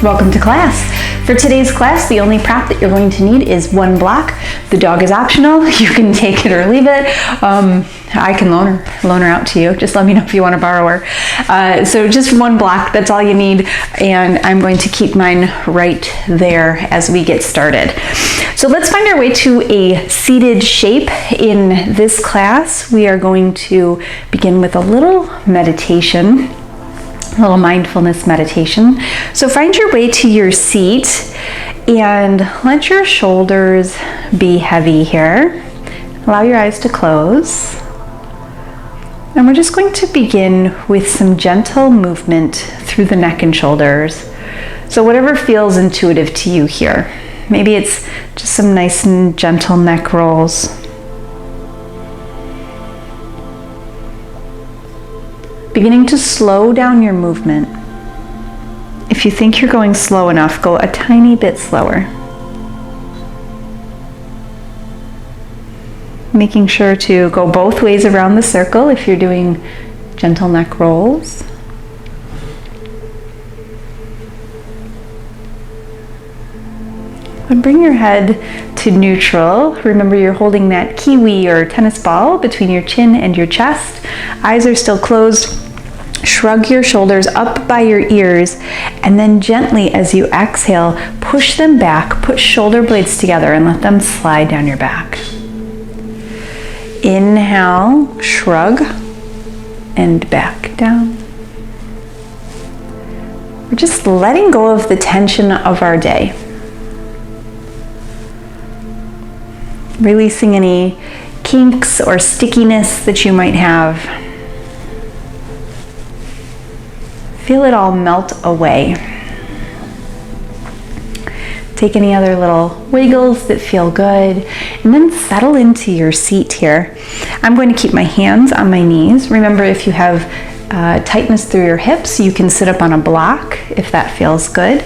Welcome to class. For today's class, the only prop that you're going to need is one block. The dog is optional. You can take it or leave it. I can loan her out to you. Just let me know if you want to borrow her. So just one block, that's all you need. And I'm going to keep mine right there as we get started. So let's find our way to a seated shape. In this class, we are going to begin with a little meditation. A little mindfulness meditation. So find your way to your seat and let your shoulders be heavy here. Allow your eyes to close. And we're just going to begin with some gentle movement through the neck and shoulders. So whatever feels intuitive to you here. Maybe it's just some nice and gentle neck rolls. Beginning to slow down your movement. If you think you're going slow enough, go a tiny bit slower. Making sure to go both ways around the circle if you're doing gentle neck rolls. And bring your head to neutral. Remember, you're holding that kiwi or tennis ball between your chin and your chest. Eyes are still closed. Shrug your shoulders up by your ears, and then gently as you exhale, push them back, put shoulder blades together and let them slide down your back. Inhale, shrug, and back down. We're just letting go of the tension of our day. Releasing any kinks or stickiness that you might have. Feel it all melt away. Take any other little wiggles that feel good, and then settle into your seat here. I'm going to keep my hands on my knees. Remember, if you have tightness through your hips, you can sit up on a block if that feels good.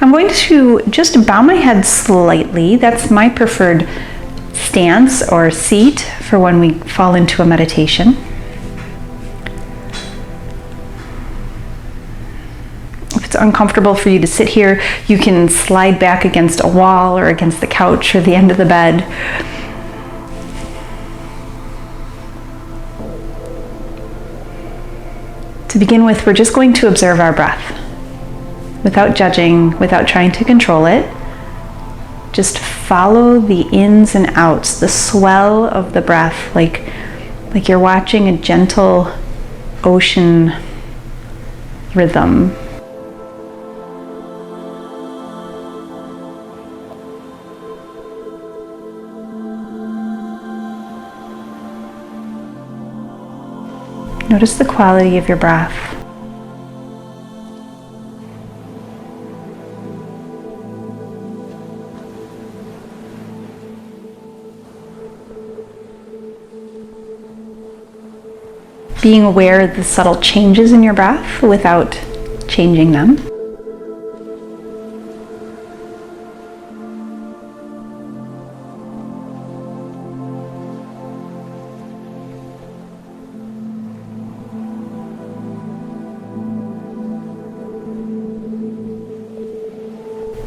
I'm going to just bow my head slightly. That's my preferred stance or seat for when we fall into a meditation. If it's uncomfortable for you to sit here, you can slide back against a wall or against the couch or the end of the bed. To begin with, we're just going to observe our breath without judging, without trying to control it. Just follow the ins and outs, the swell of the breath, like you're watching a gentle ocean rhythm. Notice the quality of your breath. Being aware of the subtle changes in your breath without changing them.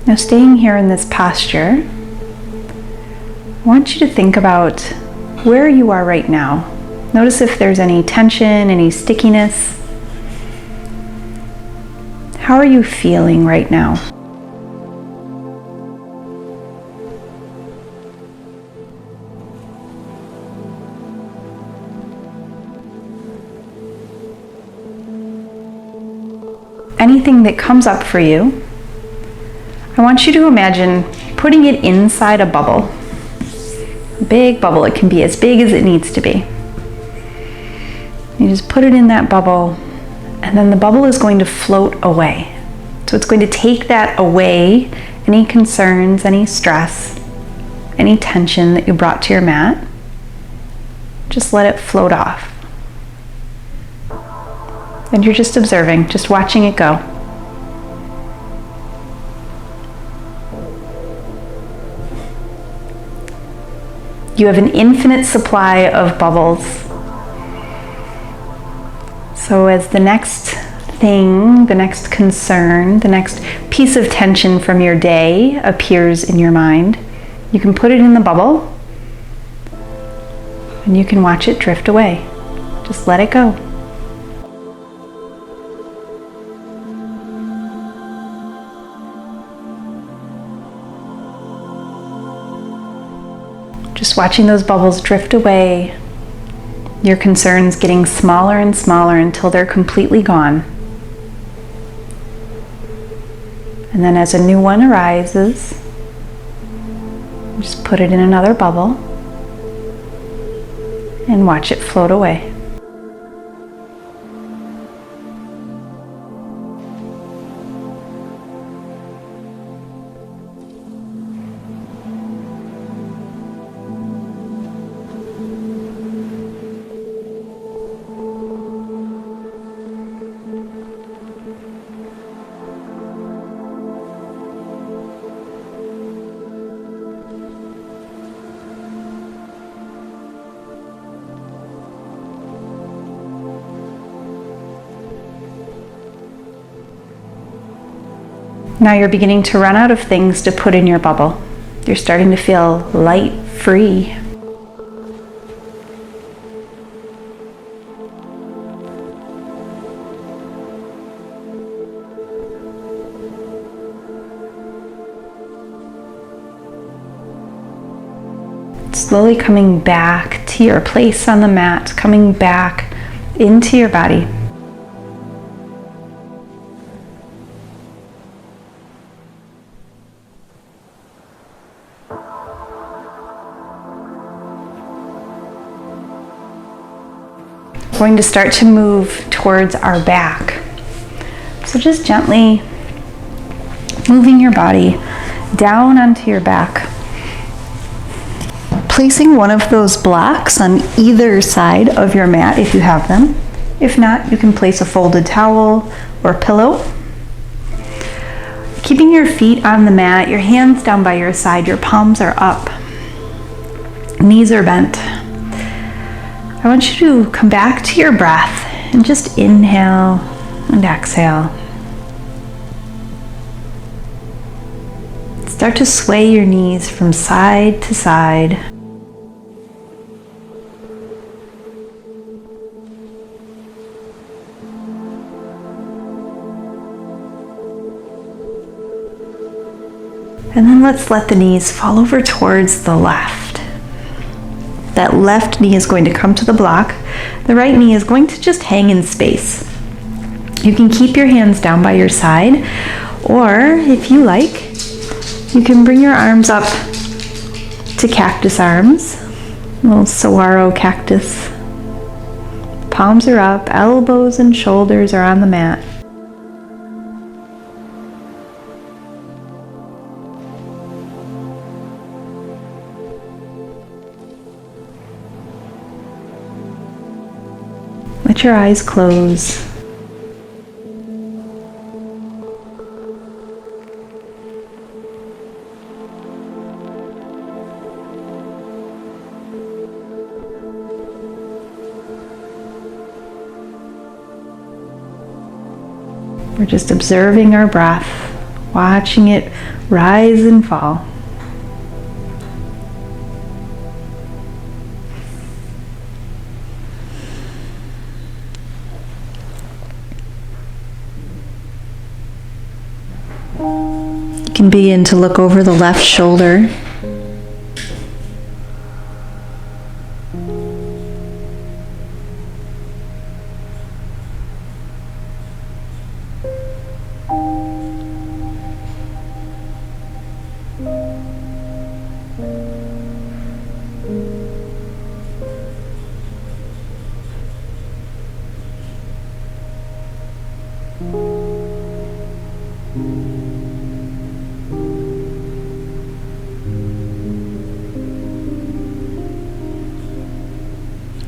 Now, staying here in this posture, I want you to think about where you are right now. Notice if there's any tension, any stickiness. How are you feeling right now? Anything that comes up for you, I want you to imagine putting it inside a bubble. A big bubble. It can be as big as it needs to be. You just put it in that bubble, and then the bubble is going to float away. So it's going to take that away, any concerns, any stress, any tension that you brought to your mat. Just let it float off. And you're just observing, just watching it go. You have an infinite supply of bubbles. So as the next thing, the next concern, the next piece of tension from your day appears in your mind, you can put it in the bubble and you can watch it drift away. Just let it go. Just watching those bubbles drift away, your concerns getting smaller and smaller until they're completely gone. And then as a new one arises, just put it in another bubble and watch it float away. Now you're beginning to run out of things to put in your bubble. You're starting to feel light, free. Slowly coming back to your place on the mat, coming back into your body. Going to start to move towards our back. So just gently moving your body down onto your back. Placing one of those blocks on either side of your mat if you have them. If not, you can place a folded towel or pillow. Keeping your feet on the mat, your hands down by your side, your palms are up, knees are bent. I want you to come back to your breath and just inhale and exhale. Start to sway your knees from side to side. And then let's let the knees fall over towards the left. That left knee is going to come to the block. The right knee is going to just hang in space. You can keep your hands down by your side, or if you like, you can bring your arms up to cactus arms, a little saguaro cactus. Palms are up, elbows and shoulders are on the mat. Let your eyes close. We're just observing our breath, watching it rise and fall. You can begin to look over the left shoulder.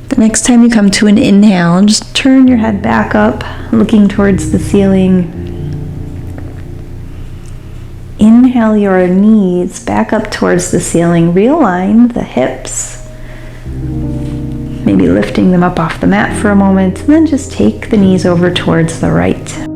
The next time you come to an inhale, just turn your head back up, looking towards the ceiling. Inhale your knees back up towards the ceiling. Realign the hips. maybe lifting them up off the mat for a moment, and then just take the knees over towards the right.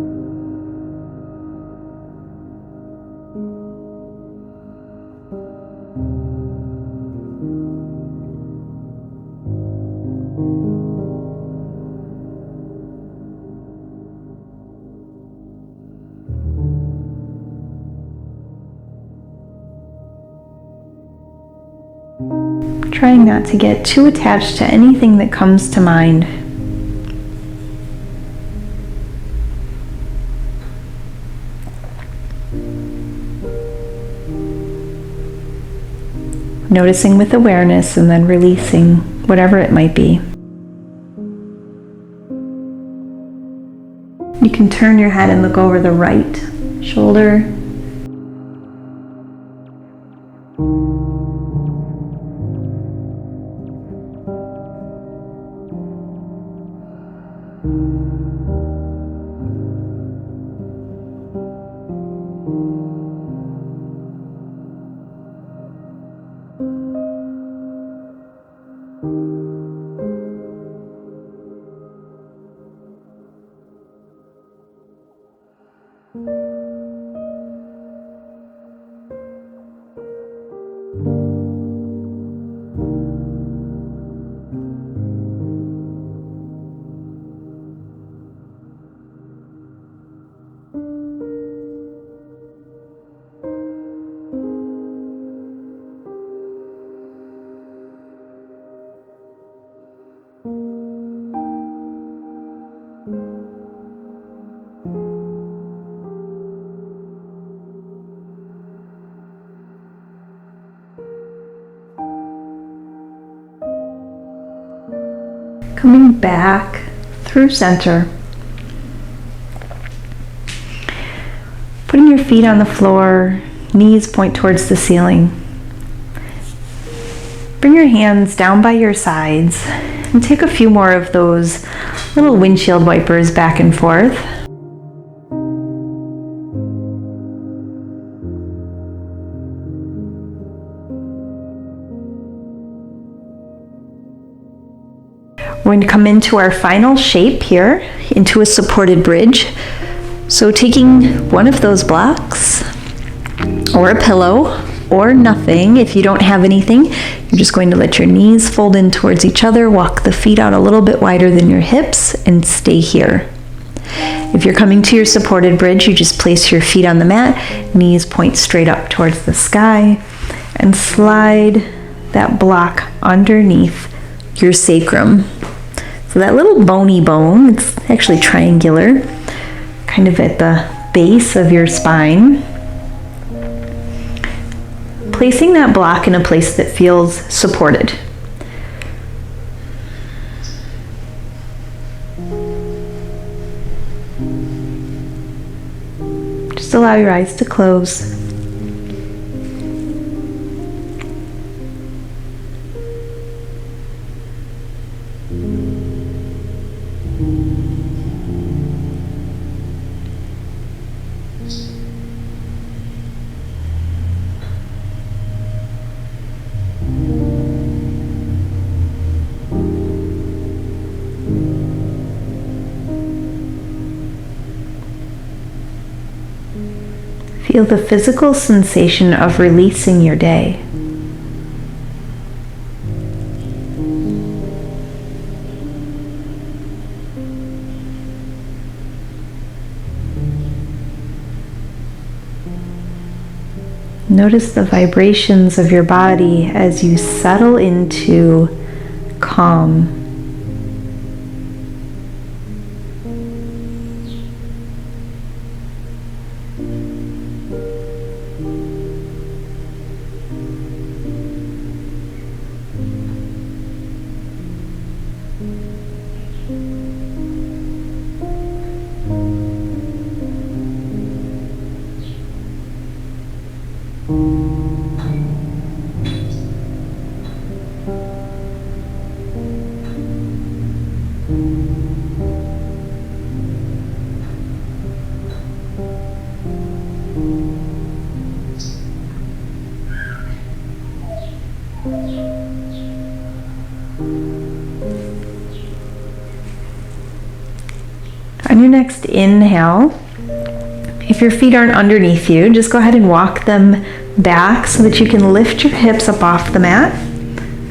Trying not to get too attached to anything that comes to mind. Noticing with awareness and then releasing whatever it might be. You can turn your head and look over the right shoulder. Coming back through center. Putting your feet on the floor, knees point towards the ceiling. Bring your hands down by your sides and take a few more of those little windshield wipers back and forth. We're going to come into our final shape here, into a supported bridge. So taking one of those blocks, or a pillow, or nothing, if you don't have anything, you're just going to let your knees fold in towards each other, walk the feet out a little bit wider than your hips, and stay here. If you're coming to your supported bridge, you just place your feet on the mat, knees point straight up towards the sky, and slide that block underneath your sacrum. So that little bony bone, it's actually triangular, kind of at the base of your spine. Placing that block in a place that feels supported. Just allow your eyes to close. Feel the physical sensation of releasing your day. Notice the vibrations of your body as you settle into calm. next inhale, if your feet aren't underneath you, just go ahead and walk them back so that you can lift your hips up off the mat.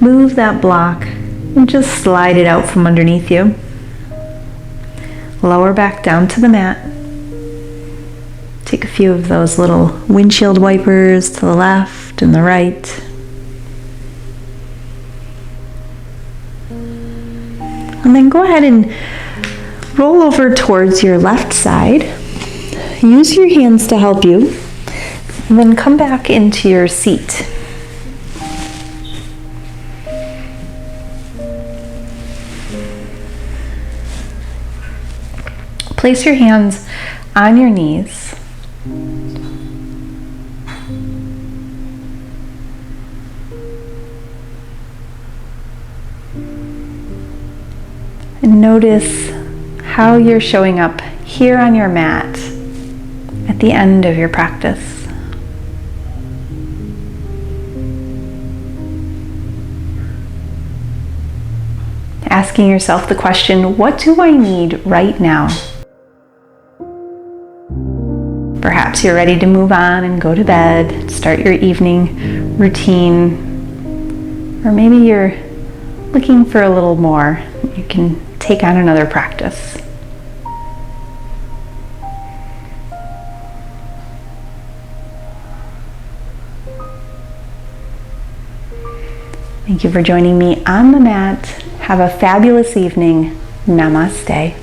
Move that block and just slide it out from underneath you. Lower back down to the mat. Take a few of those little windshield wipers to the left and the right. And then go ahead and roll over towards your left side. Use your hands to help you. And then come back into your seat. Place your hands on your knees. And notice how you're showing up here on your mat at the end of your practice. Asking yourself the question, what do I need right now? Perhaps you're ready to move on and go to bed, start your evening routine, or maybe you're looking for a little more. You can take on another practice. Thank you for joining me on the mat. Have a fabulous evening. Namaste.